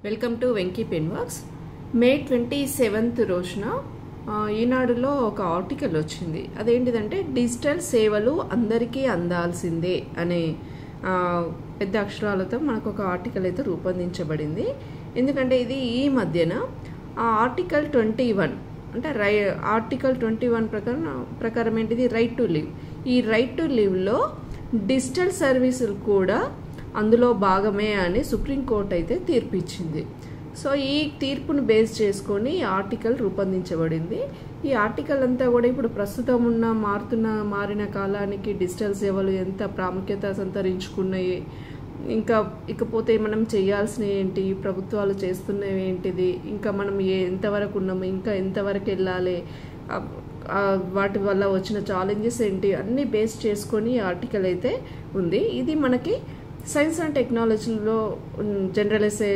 Welcome to Venky pen works. May 27th రోజున ఈనాడులో ఒక ఆర్టికల్ వచ్చింది. అదేంటిదంటే డిజిటల్ సేవలు అందరికీ అందాల్సిందే అనే పెద్ద అక్షరాలతో మనకు ఒక ఆర్టికల్ అయితే రూపొందించబడింది. ఎందుకంటే ఇది ఈ మధ్యన ఆర్టికల్ 21 అంటే ఆర్టికల్ 21 ప్రకారం ఏంటిది, రైట్ టు లివ్. ఈ రైట్ టు లివ్లో డిజిటల్ సర్వీసులు కూడా అందులో భాగమే అని సుప్రీంకోర్టు అయితే తీర్పు ఇచ్చింది. సో ఈ తీర్పును బేస్ చేసుకొని ఈ ఆర్టికల్ రూపొందించబడింది. ఈ ఆర్టికల్ అంతా కూడా ఇప్పుడు ప్రస్తుతం ఉన్న మారిన కాలానికి డిజిటల్ సేవలు ఎంత ప్రాముఖ్యత సంతరించుకున్నాయి, ఇకపోతే మనం చేయాల్సినవి ఏంటి, ప్రభుత్వాలు చేస్తున్నవి ఏంటిది, ఇంకా మనం ఎంతవరకు ఉన్నాము, ఇంకా ఎంతవరకు వెళ్ళాలి, వాటి వల్ల వచ్చిన ఛాలెంజెస్ ఏంటి అన్నీ బేస్ చేసుకొని ఈ ఆర్టికల్ అయితే ఉంది. ఇది మనకి సైన్స్ అండ్ టెక్నాలజీలో జనరల్ ఎస్ఏ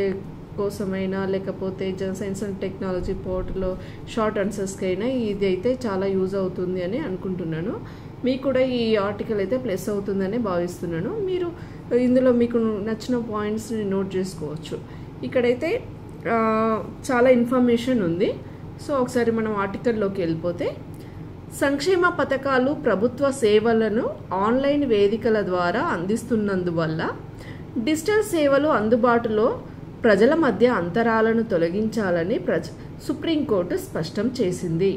కోసమైనా లేకపోతే సైన్స్ అండ్ టెక్నాలజీ పోర్టల్లో షార్ట్ ఆన్సర్స్కి అయినా ఇది అయితే చాలా యూజ్ అవుతుంది అని అనుకుంటున్నాను. మీకు కూడా ఈ ఆర్టికల్ అయితే ప్లస్ అవుతుందని భావిస్తున్నాను. మీరు ఇందులో మీకు నచ్చిన పాయింట్స్ని నోట్ చేసుకోవచ్చు. ఇక్కడైతే చాలా ఇన్ఫర్మేషన్ ఉంది. సో ఒకసారి మనం ఆర్టికల్లోకి వెళ్ళిపోతే, సంక్షేమ పథకాలు ప్రభుత్వ సేవలను ఆన్లైన్ వేదికల ద్వారా అందిస్తున్నందువల్ల డిజిటల్ సేవలు అందుబాటులో ప్రజల మధ్య అంతరాలను తొలగించాలని సుప్రీంకోర్టు స్పష్టం చేసింది.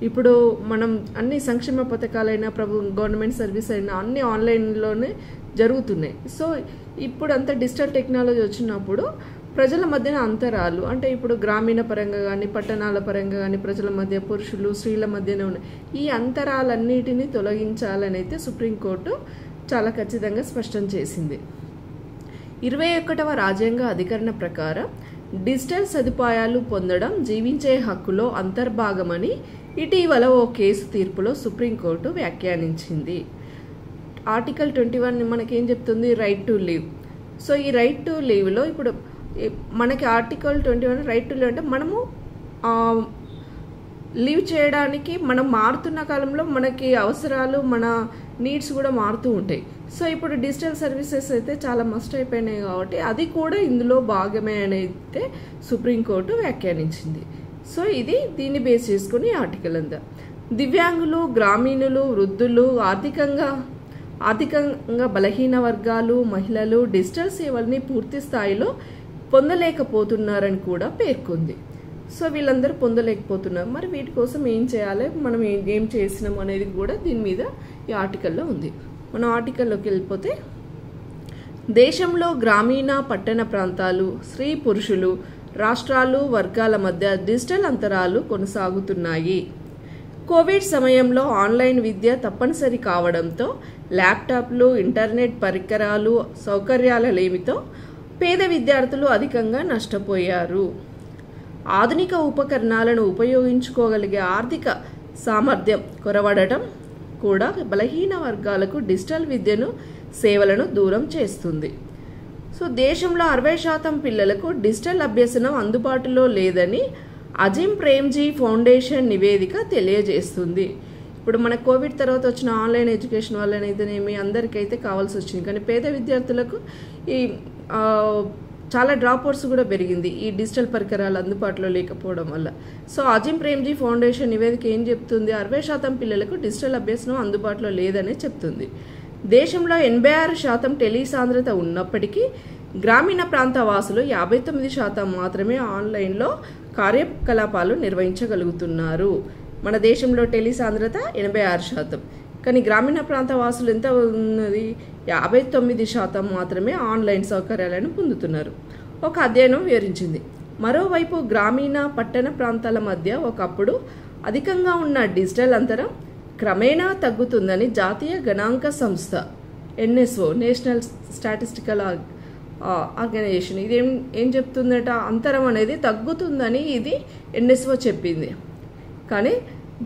ఇప్పుడు మనం అన్ని సంక్షేమ పథకాలైనా గవర్నమెంట్ సర్వీస్ అయినా అన్ని ఆన్లైన్లోనే జరుగుతున్నాయి. సో ఇప్పుడు అంతా డిజిటల్ టెక్నాలజీ వచ్చినప్పుడు ప్రజల మధ్యన అంతరాలు అంటే ఇప్పుడు గ్రామీణ పరంగా కానీ పట్టణాల పరంగా కానీ ప్రజల మధ్య పురుషులు స్త్రీల మధ్యనే ఉన్నాయి. ఈ అంతరాలన్నిటినీ తొలగించాలని అయితే సుప్రీంకోర్టు చాలా ఖచ్చితంగా స్పష్టం చేసింది. 21వ రాజ్యాంగ అధికరణ ప్రకారం డిజిటల్ సదుపాయాలు పొందడం జీవించే హక్కులో అంతర్భాగమని ఇటీవల ఓ కేసు తీర్పులో సుప్రీంకోర్టు వ్యాఖ్యానించింది. ఆర్టికల్ 21 మనకేం చెప్తుంది, రైట్ టు లివ్. సో ఈ రైట్ టు లివ్లో ఇప్పుడు మనకి ఆర్టికల్ 21 రైట్ టు లివ్ అంటే మనము లివ్ చేయడానికి మనం మారుతున్న కాలంలో మనకి అవసరాలు మన నీడ్స్ కూడా మారుతూ ఉంటాయి. సో ఇప్పుడు డిజిటల్ సర్వీసెస్ అయితే చాలా మస్ట్ అయిపోయినాయి కాబట్టి అది కూడా ఇందులో భాగమే అని అయితే సుప్రీంకోర్టు వ్యాఖ్యానించింది. సో దీన్ని బేస్ చేసుకుని ఆర్టికల్ అంతా దివ్యాంగులు, గ్రామీణులు, వృద్ధులు, ఆర్థికంగా బలహీన వర్గాలు, మహిళలు డిజిటల్ సేవల్ని పూర్తి స్థాయిలో పొందలేకపోతున్నారని కూడా పేర్కొంది. సో వీళ్ళందరూ పొందలేకపోతున్నారు. మరి వీటి కోసం ఏం చేయాలి, మనం ఏం చేసినాం అనేది కూడా దీని మీద ఈ ఆర్టికల్లో ఉంది. మనం ఆర్టికల్లోకి వెళ్ళిపోతే, దేశంలో గ్రామీణ పట్టణ ప్రాంతాలు, స్త్రీ పురుషులు, రాష్ట్రాలు, వర్గాల మధ్య డిజిటల్ అంతరాలు కొనసాగుతున్నాయి. కోవిడ్ సమయంలో ఆన్లైన్ విద్య తప్పనిసరి కావడంతో ల్యాప్టాప్లు, ఇంటర్నెట్ పరికరాలు, సౌకర్యాల లేమితో పేద విద్యార్థులు అధికంగా నష్టపోయారు. ఆధునిక ఉపకరణాలను ఉపయోగించుకోగలిగే ఆర్థిక సామర్థ్యం కొరవడటం కూడా బలహీన వర్గాలకు డిజిటల్ విద్యను సేవలను దూరం చేస్తుంది. సో దేశంలో 60% పిల్లలకు డిజిటల్ అభ్యసనం అందుబాటులో లేదని అజిం ప్రేమ్జీ ఫౌండేషన్ నివేదిక తెలియజేస్తుంది. ఇప్పుడు మన కోవిడ్ తర్వాత వచ్చిన ఆన్లైన్ ఎడ్యుకేషన్ వల్లనైతేనేమి అందరికైతే కావాల్సి వచ్చింది, కానీ పేద విద్యార్థులకు ఈ చాలా డ్రాప్అవుట్స్ కూడా పెరిగింది ఈ డిజిటల్ పరికరాలు అందుబాటులో లేకపోవడం వల్ల. సో అజిం ప్రేమ్జీ ఫౌండేషన్ నివేదిక ఏం చెప్తుంది, 60% పిల్లలకు డిజిటల్ అభ్యసనం అందుబాటులో లేదనే చెప్తుంది. దేశంలో 86% టెలి సాంద్రత ఉన్నప్పటికీ గ్రామీణ ప్రాంత వాసులు 59% మాత్రమే ఆన్లైన్లో కార్యకలాపాలు నిర్వహించగలుగుతున్నారు. మన దేశంలో టెలి సాంద్రత 86%, కానీ గ్రామీణ ప్రాంత వాసులు ఎంత ఉన్నది, 59% మాత్రమే ఆన్లైన్ సౌకర్యాలను పొందుతున్నారు ఒక అధ్యయనం వివరించింది. మరోవైపు గ్రామీణ పట్టణ ప్రాంతాల మధ్య ఒకప్పుడు అధికంగా ఉన్న డిజిటల్ అంతరం క్రమేణా తగ్గుతుందని జాతీయ గణాంక సంస్థ NSO నేషనల్ స్టాటిస్టికల్ ఆర్గనైజేషన్ ఇది ఏం చెప్తుందట, అంతరం అనేది తగ్గుతుందని ఇది NSO చెప్పింది. కానీ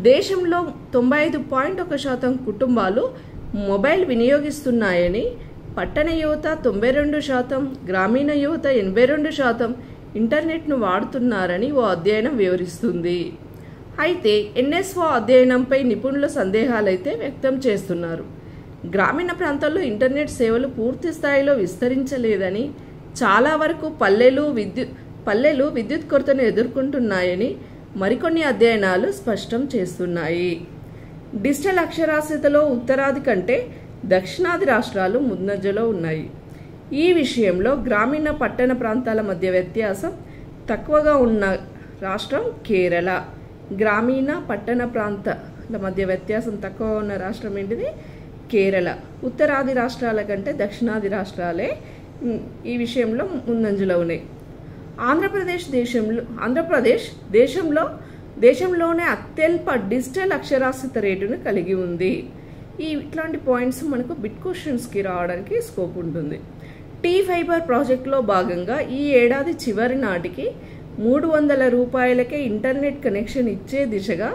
దేశంలో 95.1% కుటుంబాలు మొబైల్ వినియోగిస్తున్నాయని, పట్టణ యువత 92%, గ్రామీణ యువత 82% ఇంటర్నెట్ను వాడుతున్నారని ఓ అధ్యయనం వివరిస్తుంది. అయితే NSO అధ్యయనంపై నిపుణుల సందేహాలైతే వ్యక్తం చేస్తున్నారు. గ్రామీణ ప్రాంతాల్లో ఇంటర్నెట్ సేవలు పూర్తి స్థాయిలో విస్తరించలేదని, చాలా వరకు పల్లెలు విద్యుత్ కొరతను ఎదుర్కొంటున్నాయని మరికొన్ని అధ్యయనాలు స్పష్టం చేస్తున్నాయి. డిజిటల్ అక్షరాస్యతలో ఉత్తరాది కంటే దక్షిణాది రాష్ట్రాలు ముందంజలో ఉన్నాయి. ఈ విషయంలో గ్రామీణ పట్టణ ప్రాంతాల మధ్య వ్యత్యాసం తక్కువగా ఉన్న రాష్ట్రం కేరళ. గ్రామీణ పట్టణ ప్రాంతాల మధ్య వ్యత్యాసం తక్కువగా ఉన్న రాష్ట్రం ఏంటిది? కేరళ. ఉత్తరాది రాష్ట్రాల కంటే దక్షిణాది రాష్ట్రాలే ఈ విషయంలో ముందంజలో ఉన్నాయి. ఆంధ్రప్రదేశ్ దేశంలోనే అత్యల్ప డిజిటల్ అక్షరాస్యత రేటును కలిగి ఉంది. ఇట్లాంటి పాయింట్స్ మనకు బిట్ క్వశ్చన్స్కి రావడానికి స్కోప్ ఉంటుంది. టీ ఫైబర్ ప్రాజెక్టులో భాగంగా ఈ ఏడాది చివరి నాటికి 300 రూపాయలకే ఇంటర్నెట్ కనెక్షన్ ఇచ్చే దిశగా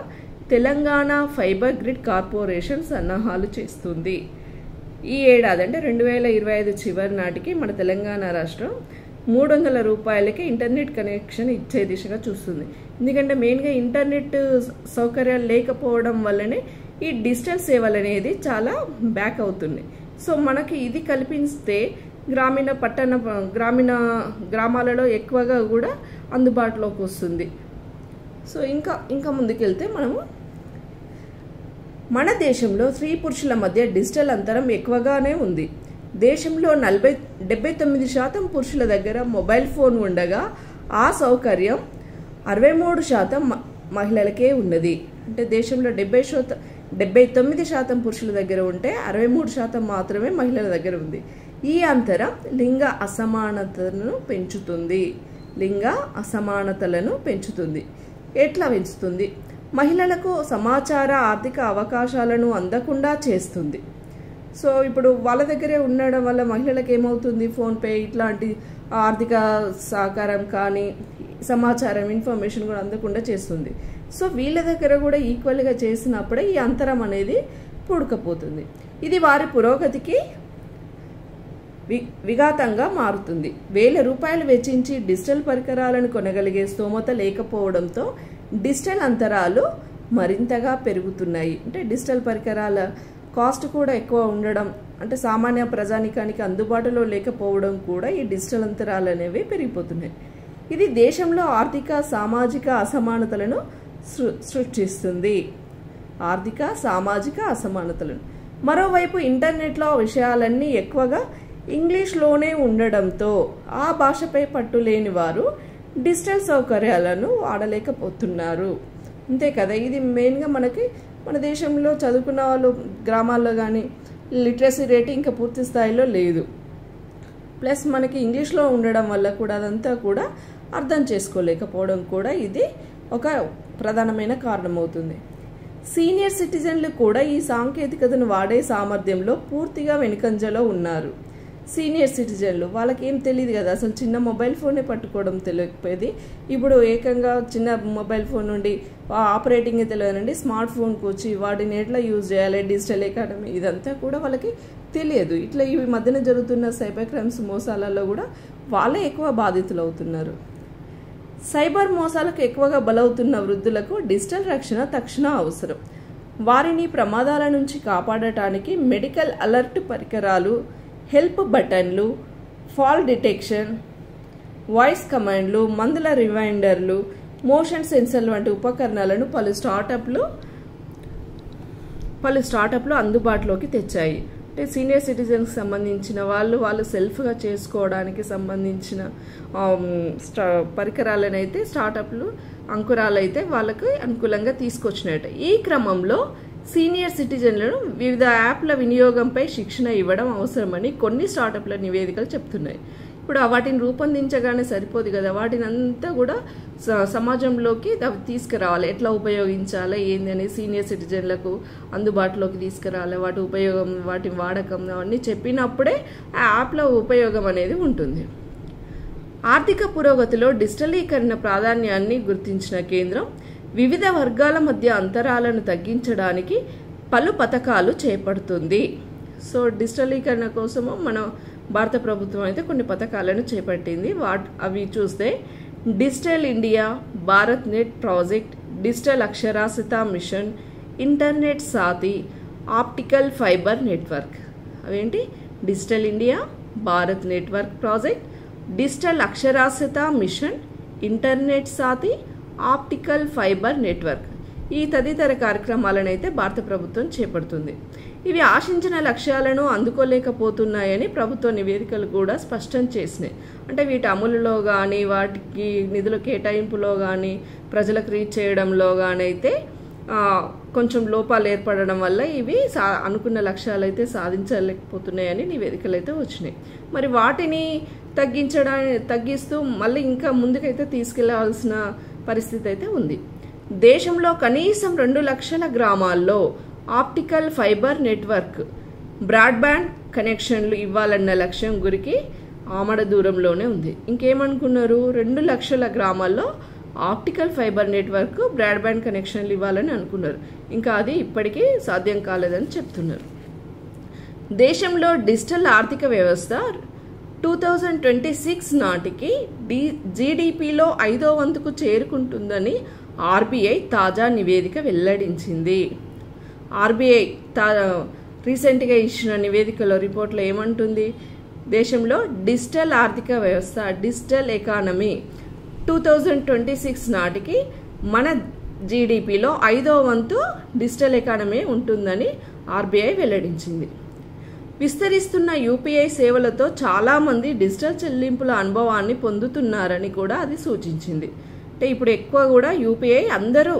తెలంగాణ ఫైబర్ గ్రిడ్ కార్పొరేషన్ సన్నాహాలు చేస్తుంది. ఈ ఏడాది అంటే 2025 చివరి నాటికి మన తెలంగాణ రాష్ట్రం 300 రూపాయలకే ఇంటర్నెట్ కనెక్షన్ ఇచ్చే దిశగా చూస్తుంది. ఎందుకంటే మెయిన్గా ఇంటర్నెట్ సౌకర్యాలు లేకపోవడం వల్లనే ఈ డిజిటల్ సేవలు అనేది చాలా బ్యాక్ అవుతున్నాయి. సో మనకి ఇది కల్పిస్తే గ్రామాలలో ఎక్కువగా కూడా అందుబాటులోకి వస్తుంది. సో ఇంకా ముందుకెళ్తే మన దేశంలో స్త్రీ పురుషుల మధ్య డిజిటల్ అంతరం ఎక్కువగానే ఉంది. దేశంలో 79% పురుషుల దగ్గర మొబైల్ ఫోన్ ఉండగా ఆ సౌకర్యం 63% మహిళలకే ఉన్నది. అంటే దేశంలో 79% పురుషుల దగ్గర ఉంటే 63% మాత్రమే మహిళల దగ్గర ఉంది. ఈ అంతరం లింగ అసమానతలను పెంచుతుంది. ఎట్లా పెంచుతుంది? మహిళలకు సమాచార ఆర్థిక అవకాశాలను అందకుండా చేస్తుంది. సో ఇప్పుడు వాళ్ళ దగ్గరే ఉండడం వల్ల మహిళలకు ఏమవుతుంది? ఫోన్పే ఇట్లాంటి ఆర్థిక సహకారం కానీ సమాచారం ఇన్ఫర్మేషన్ కూడా అందకుండా చేస్తుంది. సో వీళ్ళ దగ్గర కూడా ఈక్వల్గా చేసినప్పుడే ఈ అంతరం అనేది పూడకపోతుంది. ఇది వారి పురోగతికి విఘాతంగా మారుతుంది. 1000 రూపాయలు వెచ్చించి డిజిటల్ పరికరాలను కొనగలిగే స్తోమత లేకపోవడంతో డిజిటల్ అంతరాలు మరింతగా పెరుగుతున్నాయి. అంటే డిజిటల్ పరికరాల కాస్ట్ కూడా ఎక్కువ ఉండడం, అంటే సామాన్య ప్రజానికానికి అందుబాటులో లేకపోవడం కూడా ఈ డిజిటల్ అంతరాలు అనేవి పెరిగిపోతున్నాయి. ఇది దేశంలో ఆర్థిక సామాజిక అసమానతలను సృష్టిస్తుంది. మరోవైపు ఇంటర్నెట్లో విషయాలన్నీ ఎక్కువగా ఇంగ్లీష్లోనే ఉండడంతో ఆ భాషపై పట్టు లేని వారు డిజిటల్ సౌకర్యాలను వాడలేకపోతున్నారు. అంతే కదా, ఇది మెయిన్గా మన దేశంలో చదువుకున్న వాళ్ళు గ్రామాల్లో కానీ లిటరసీ రేట్ ఇంకా పూర్తి స్థాయిలో లేదు. ప్లస్ మనకి ఇంగ్లీష్లో ఉండడం వల్ల కూడా అదంతా కూడా అర్థం చేసుకోలేకపోవడం కూడా ఇది ఒక ప్రధానమైన కారణమవుతుంది. సీనియర్ సిటిజన్లు కూడా ఈ సాంకేతికతను వాడే సామర్థ్యంలో పూర్తిగా వెనుకంజలో ఉన్నారు. సీనియర్ సిటిజన్లు వాళ్ళకి ఏం తెలియదు కదా, అసలు చిన్న మొబైల్ ఫోనే పట్టుకోవడం తెలియకపోయేది. ఇప్పుడు ఏకంగా చిన్న మొబైల్ ఫోన్ నుండి ఆపరేటింగ్ తెలియదండి, స్మార్ట్ ఫోన్కి వచ్చి వాటిని ఎట్లా యూజ్ చేయాలి, డిజిటల్ ఎకాడమీ ఇదంతా కూడా వాళ్ళకి తెలియదు. ఇట్లా ఈ మధ్యన జరుగుతున్న సైబర్ క్రైమ్స్ మోసాలలో కూడా వాళ్ళే ఎక్కువ బాధితులు అవుతున్నారు. సైబర్ మోసాలకు ఎక్కువగా బలవుతున్న వృద్ధులకు డిజిటల్ రక్షణ తక్షణ అవసరం. వారిని ప్రమాదాల నుంచి కాపాడటానికి మెడికల్ అలర్ట్ పరికరాలు, హెల్ప్ బటన్లు, ఫాల్ డిటెక్షన్, వాయిస్ కమాండ్లు, మందుల రిమైండర్లు, మోషన్ సెన్సర్లు వంటి ఉపకరణాలను పలు స్టార్టప్లు అందుబాటులోకి తెచ్చాయి. అంటే సీనియర్ సిటిజన్స్కి సంబంధించిన వాళ్ళు సెల్ఫ్గా చేసుకోవడానికి సంబంధించిన పరికరాలను అయితే స్టార్టప్లు అంకురాలు అయితే వాళ్ళకి అనుకూలంగా తీసుకొచ్చినట్టు. ఈ క్రమంలో సీనియర్ సిటిజన్లను వివిధ యాప్ల వినియోగంపై శిక్షణ ఇవ్వడం అవసరమని కొన్ని స్టార్టప్ల నివేదికలు చెప్తున్నాయి. ఇప్పుడు వాటిని రూపొందించగానే సరిపోదు కదా, వాటిని అంతా కూడా సమాజంలోకి తీసుకురావాలి. ఎట్లా ఉపయోగించాలి ఏంది అని సీనియర్ సిటిజన్లకు అందుబాటులోకి తీసుకురావాలి. వాటి ఉపయోగం, వాటి వాడకం అవన్నీ చెప్పినప్పుడే ఆ యాప్ల ఉపయోగం అనేది ఉంటుంది. ఆర్థిక పురోగతిలో డిజిటలీకరణ ప్రాధాన్యాన్ని గుర్తించిన కేంద్రం వివిధ వర్గాల మధ్య అంతరాలను తగ్గించడానికి పలు పథకాలు చేపడుతుంది. సో డిజిటలీకరణ కోసము మన భారత ప్రభుత్వం అయితే కొన్ని పథకాలను చేపట్టింది. అవి చూస్తే digital India, Bharat net project, digital అక్షరాస్యత mission, internet Saathi, optical fibre network. అవేంటి? Digital India, Bharat network project, digital అక్షరాస్యత mission, internet Saathi, optical fibre network ఈ తదితర కార్యక్రమాలను అయితే భారత ప్రభుత్వం చేపడుతుంది. ఇవి ఆశించిన లక్ష్యాలను అందుకోలేకపోతున్నాయని ప్రభుత్వ నివేదికలు కూడా స్పష్టం చేసినాయి. అంటే వీటి అమలులో కానీ, వాటికి నిధుల కేటాయింపులో కానీ, ప్రజలకు రీచ్ చేయడంలో కానీ అయితే కొంచెం లోపాలు ఏర్పడడం వల్ల ఇవి అనుకున్న లక్ష్యాలు అయితే సాధించలేకపోతున్నాయని నివేదికలు అయితే వచ్చినాయి. మరి వాటిని తగ్గిస్తూ మళ్ళీ ఇంకా ముందుకైతే తీసుకెళ్లాల్సిన పరిస్థితి అయితే ఉంది. దేశంలో కనీసం 2 లక్షల గ్రామాల్లో ఆప్టికల్ ఫైబర్ నెట్వర్క్, బ్రాడ్బ్యాండ్ కనెక్షన్లు ఇవ్వాలన్న లక్ష్యం గురికి ఆమడ దూరంలోనే ఉంది. ఇంకేమనుకున్నారు, 2 లక్షల గ్రామాల్లో ఆప్టికల్ ఫైబర్ నెట్వర్క్, బ్రాడ్బ్యాండ్ కనెక్షన్లు ఇవ్వాలని అనుకున్నారు. ఇంకా అది ఇప్పటికీ సాధ్యం కాలేదని చెప్తున్నారు. దేశంలో డిజిటల్ ఆర్థిక వ్యవస్థ 2026 నాటికి జీడిపిలో 5వ వంతుకు చేరుకుంటుందని ఆర్బీఐ తాజా నివేదిక వెల్లడించింది. ఆర్బీఐ రీసెంట్గా ఇచ్చిన నివేదికలో రిపోర్ట్లో ఏమంటుంది, దేశంలో డిజిటల్ ఆర్థిక వ్యవస్థ, డిజిటల్ ఎకానమీ 2026 నాటికి మన జీడిపిలో 5వ వంతు డిజిటల్ ఎకానమీ ఉంటుందని ఆర్బీఐ వెల్లడించింది. విస్తరిస్తున్న యూపీఐ సేవలతో చాలామంది డిజిటల్ చెల్లింపుల అనుభవాన్ని పొందుతున్నారని కూడా అది సూచించింది. అంటే ఇప్పుడు ఎక్కువ కూడా యూపీఐ అందరూ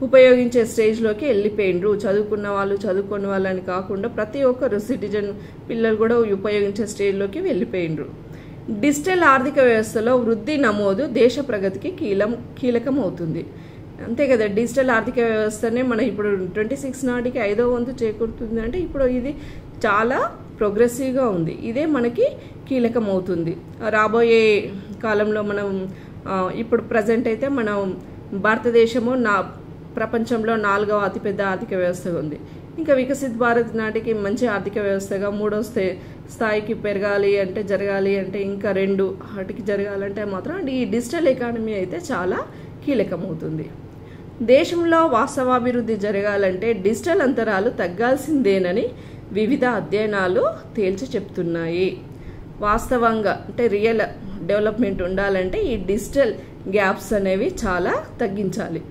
ఉపయోగించే స్టేజ్లోకి వెళ్ళిపోయిండ్రు. చదువుకున్న వాళ్ళు, చదువుకున్న వాళ్ళని కాకుండా ప్రతి ఒక్కరు సిటిజన్ పిల్లలు కూడా ఉపయోగించే స్టేజ్లోకి వెళ్ళిపోయిండ్రు. డిజిటల్ ఆర్థిక వ్యవస్థలో వృద్ధి నమోదు దేశ ప్రగతికి కీలకం అవుతుంది. అంతే కదా, డిజిటల్ ఆర్థిక వ్యవస్థనే మన ఇప్పుడు 26 నాటికి 5వ వంతు చేకూరుతుంది అంటే ఇప్పుడు ఇది చాలా ప్రోగ్రెసివ్గా ఉంది. ఇదే మనకి కీలకం అవుతుంది. రాబోయే కాలంలో మనం ఇప్పుడు ప్రజెంట్ అయితే మనం భారతదేశము ప్రపంచంలో 4వ అతిపెద్ద ఆర్థిక వ్యవస్థగా ఉంది. ఇంకా వికసిత్ భారత్ నాటికి మంచి ఆర్థిక వ్యవస్థగా 3వ స్థాయికి జరగాలి అంటే ఇంకా 2 వాటికి జరగాలంటే మాత్రం ఈ డిజిటల్ ఎకానమీ అయితే చాలా కీలకమవుతుంది. దేశంలో వాస్తవాభివృద్ధి జరగాలంటే డిజిటల్ అంతరాలు తగ్గాల్సిందేనని వివిధ అధ్యయనాలు తేల్చి చెప్తున్నాయి. వాస్తవంగా అంటే రియల్ డెవలప్మెంట్ ఉండాలంటే ఈ డిజిటల్ గ్యాప్స్ అనేవి చాలా తగ్గించాలి.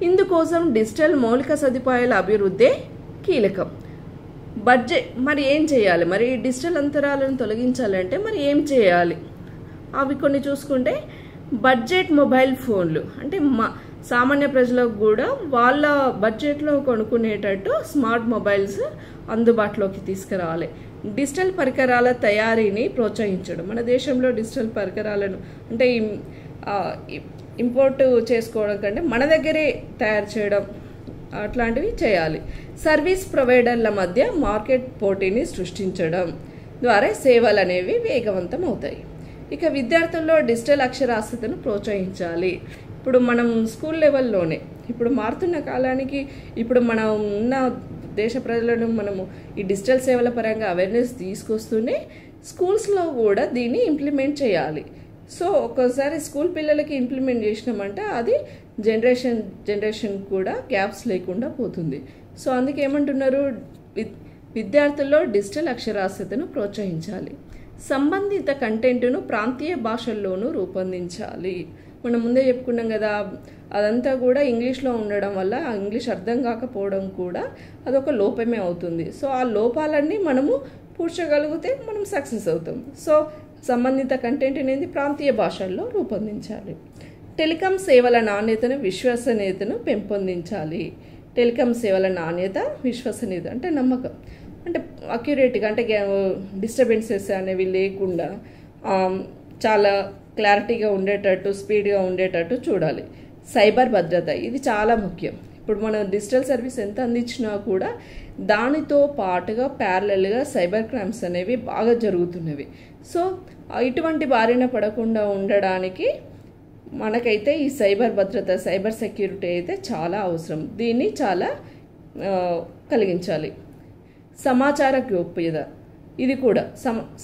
ఇందుకోసం డిజిటల్ మౌలిక సదుపాయాల అభివృద్ధే కీలకం. బడ్జెట్ మరి ఏం చేయాలి, మరి ఈ డిజిటల్ అంతరాలను తొలగించాలంటే మరి ఏం చేయాలి, అవి కొన్ని చూసుకుంటే బడ్జెట్ మొబైల్ ఫోన్లు అంటే సామాన్య ప్రజలకు కూడా వాళ్ళ బడ్జెట్లో కొనుక్కునేటట్టు స్మార్ట్ మొబైల్స్ అందుబాటులోకి తీసుకురావాలి. డిజిటల్ పరికరాల తయారీని ప్రోత్సహించడం, మన దేశంలో డిజిటల్ పరికరాలను అంటే ఇంపోర్ట్ చేసుకోవడం కంటే మన దగ్గరే తయారు చేయడం అట్లాంటివి చేయాలి. సర్వీస్ ప్రొవైడర్ల మధ్య మార్కెట్ పోటీని సృష్టించడం ద్వారా సేవలు అనేవి వేగవంతం అవుతాయి. ఇక విద్యార్థుల్లో డిజిటల్ అక్షరాస్యతను ప్రోత్సహించాలి. ఇప్పుడు మనం స్కూల్ లెవెల్లోనే ఇప్పుడు మారుతున్న కాలానికి ఇప్పుడు మనం ఉన్న దేశ ప్రజలను మనము ఈ డిజిటల్ సేవల పరంగా అవేర్నెస్ తీసుకొస్తూనే స్కూల్స్లో కూడా దీన్ని ఇంప్లిమెంట్ చేయాలి. సో ఒక్కోసారి స్కూల్ పిల్లలకి ఇంప్లిమెంట్ చేసినామంటే అది జనరేషన్ కూడా గ్యాప్స్ లేకుండా పోతుంది. సో అందుకే ఏమంటున్నారు, విద్యార్థుల్లో డిజిటల్ అక్షరాస్యతను ప్రోత్సహించాలి. సంబంధిత కంటెంట్ను ప్రాంతీయ భాషల్లోనూ రూపొందించాలి. మనం ముందే చెప్పుకున్నాం కదా, అదంతా కూడా ఇంగ్లీష్లో ఉండడం వల్ల ఆ ఇంగ్లీష్ అర్థం కాకపోవడం కూడా అదొక లోపమే అవుతుంది. సో ఆ లోపాలన్నీ మనము పూడ్చగలిగితే మనం సక్సెస్ అవుతాం. సో సంబంధిత కంటెంట్ అనేది ప్రాంతీయ భాషల్లో రూపొందించాలి. టెలికాం సేవల నాణ్యతను, విశ్వసనీయతను పెంపొందించాలి. టెలికాం సేవల నాణ్యత, విశ్వసనీయత అంటే నమ్మకం, అంటే అక్యురేట్గా అంటే డిస్టర్బెన్సెస్ అనేవి లేకుండా చాలా క్లారిటీగా ఉండేటట్టు, స్పీడ్గా ఉండేటట్టు చూడాలి. సైబర్ భద్రత ఇది చాలా ముఖ్యం. ఇప్పుడు మనం డిజిటల్ సర్వీస్ ఎంత అందించినా కూడా దానితో పాటుగా ప్యారలల్గా సైబర్ క్రైమ్స్ అనేవి బాగా జరుగుతున్నవి. సో ఇటువంటి బారిన పడకుండా ఉండడానికి మనకైతే ఈ సైబర్ భద్రత, సైబర్ సెక్యూరిటీ అయితే చాలా అవసరం. దీన్ని చాలా కలిగించాలి. సమాచార గోప్యత ఇది కూడా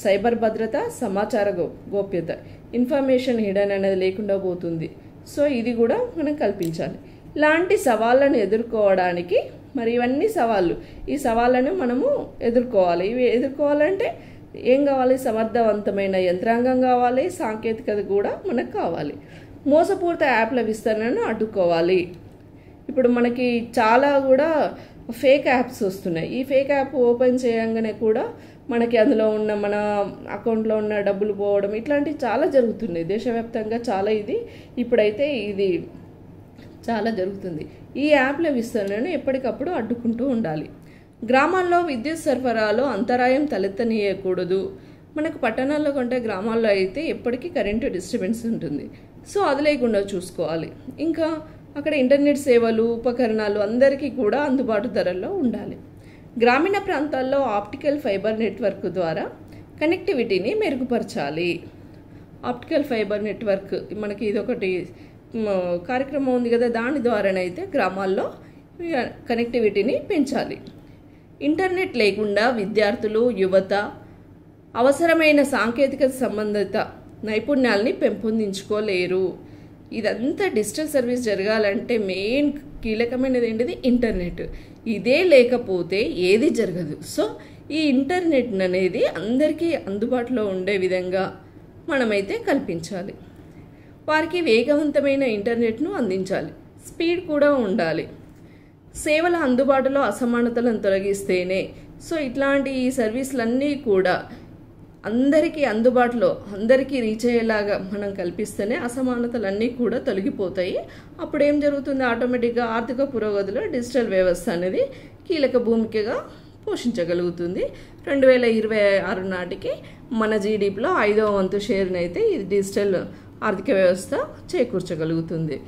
సైబర్ భద్రత, సమాచార గోప్యత, ఇన్ఫర్మేషన్ హిడెన్ అనేది లేకుండా పోతుంది. సో ఇది కూడా మనం కల్పించాలి. ఇలాంటి సవాళ్ళను ఎదుర్కోవడానికి మరి ఇవన్నీ సవాళ్ళు, ఈ సవాళ్ళను మనము ఎదుర్కోవాలి. ఇవి ఎదుర్కోవాలంటే ఏం కావాలి? సమర్థవంతమైన యంత్రాంగం కావాలి, సాంకేతికత కూడా మనకు కావాలి. మోసపూరిత యాప్ల విస్తరణను అడ్డుకోవాలి. ఇప్పుడు మనకి చాలా కూడా ఫేక్ యాప్స్ వస్తున్నాయి. ఈ ఫేక్ యాప్ ఓపెన్ చేయగానే కూడా మనకి అందులో ఉన్న మన అకౌంట్లో ఉన్న డబ్బులు పోవడం ఇట్లాంటివి చాలా జరుగుతున్నాయి. దేశవ్యాప్తంగా చాలా ఇప్పుడైతే ఇది చాలా జరుగుతుంది. ఈ యాప్ల విస్తరణను ఎప్పటికప్పుడు అడ్డుకుంటూ ఉండాలి. గ్రామాల్లో విద్యుత్ సరఫరాలో అంతరాయం తలెత్తనీయకూడదు. మనకు పట్టణాల్లో కంటే గ్రామాల్లో అయితే ఎప్పటికీ కరెంటు డిస్టర్బెన్స్ ఉంటుంది. సో అది లేకుండా చూసుకోవాలి. ఇంకా అక్కడ ఇంటర్నెట్ సేవలు, ఉపకరణాలు అందరికీ కూడా అందుబాటు ధరల్లో ఉండాలి. గ్రామీణ ప్రాంతాల్లో ఆప్టికల్ ఫైబర్ నెట్వర్క్ ద్వారా కనెక్టివిటీని మెరుగుపరచాలి. ఆప్టికల్ ఫైబర్ నెట్వర్క్ మనకి ఇదొకటి కార్యక్రమం ఉంది కదా, దాని ద్వారానైతే గ్రామాల్లో కనెక్టివిటీని పెంచాలి. ఇంటర్నెట్ లేకుండా విద్యార్థులు, యువత అవసరమైన సాంకేతిక సంబంధిత నైపుణ్యాలని పెంపొందించుకోలేరు. ఇదంతా డిజిటల్ సర్వీస్ జరగాలంటే మెయిన్ కీలకమైనది ఏంటిది? ఇంటర్నెట్. ఇదే లేకపోతే ఏది జరగదు. సో ఈ ఇంటర్నెట్ అనేది అందరికీ అందుబాటులో ఉండే విధంగా మనమైతే కల్పించాలి. వారికి వేగవంతమైన ఇంటర్నెట్ను అందించాలి. స్పీడ్ కూడా ఉండాలి. సేవల అందుబాటులో అసమానతలను తొలగిస్తేనే సో ఇట్లాంటి ఈ సర్వీసులన్నీ కూడా అందరికీ అందుబాటులో అందరికీ రీచ్ అయ్యేలాగా మనం కల్పిస్తేనే అసమానతలన్నీ కూడా తొలగిపోతాయి. అప్పుడు ఏం జరుగుతుంది? ఆటోమేటిక్గా ఆర్థిక పురోగతిలో డిజిటల్ వ్యవస్థ అనేది కీలక భూమికగా పోషించగలుగుతుంది. 2026 నాటికి మన జీడిపిలో 5వ వంతు షేర్నైతే ఇది డిజిటల్ ఆర్థిక వ్యవస్థ చేకూర్చగలుగుతుంది.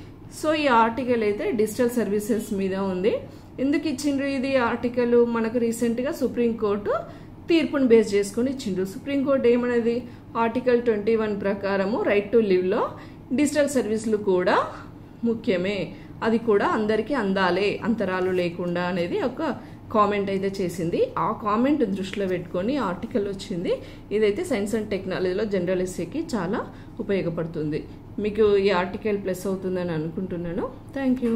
సో ఈ ఆర్టికల్ అయితే డిజిటల్ సర్వీసెస్ మీద ఉంది. ఎందుకు ఇచ్చిండ్రు ఇది ఆర్టికల్? మనకు రీసెంట్గా సుప్రీంకోర్టు తీర్పును బేస్ చేసుకుని ఇచ్చిండ్రు. సుప్రీంకోర్టు ఏమనేది? ఆర్టికల్ 21 ప్రకారము రైట్ టు లివ్లో డిజిటల్ సర్వీసులు కూడా ముఖ్యమే, అది కూడా అందరికీ అందాలే అంతరాలు లేకుండా అనేది ఒక కామెంట్ అయితే చేసింది. ఆ కామెంట్ దృష్టిలో పెట్టుకొని ఆర్టికల్ వచ్చింది. ఇదైతే సైన్స్ అండ్ టెక్నాలజీలో జనరల్ ఎస్ఏకి చాలా ఉపయోగపడుతుంది. మీకు ఈ ఆర్టికల్ ప్లస్ అవుతుందని అనుకుంటున్నాను. Thank you.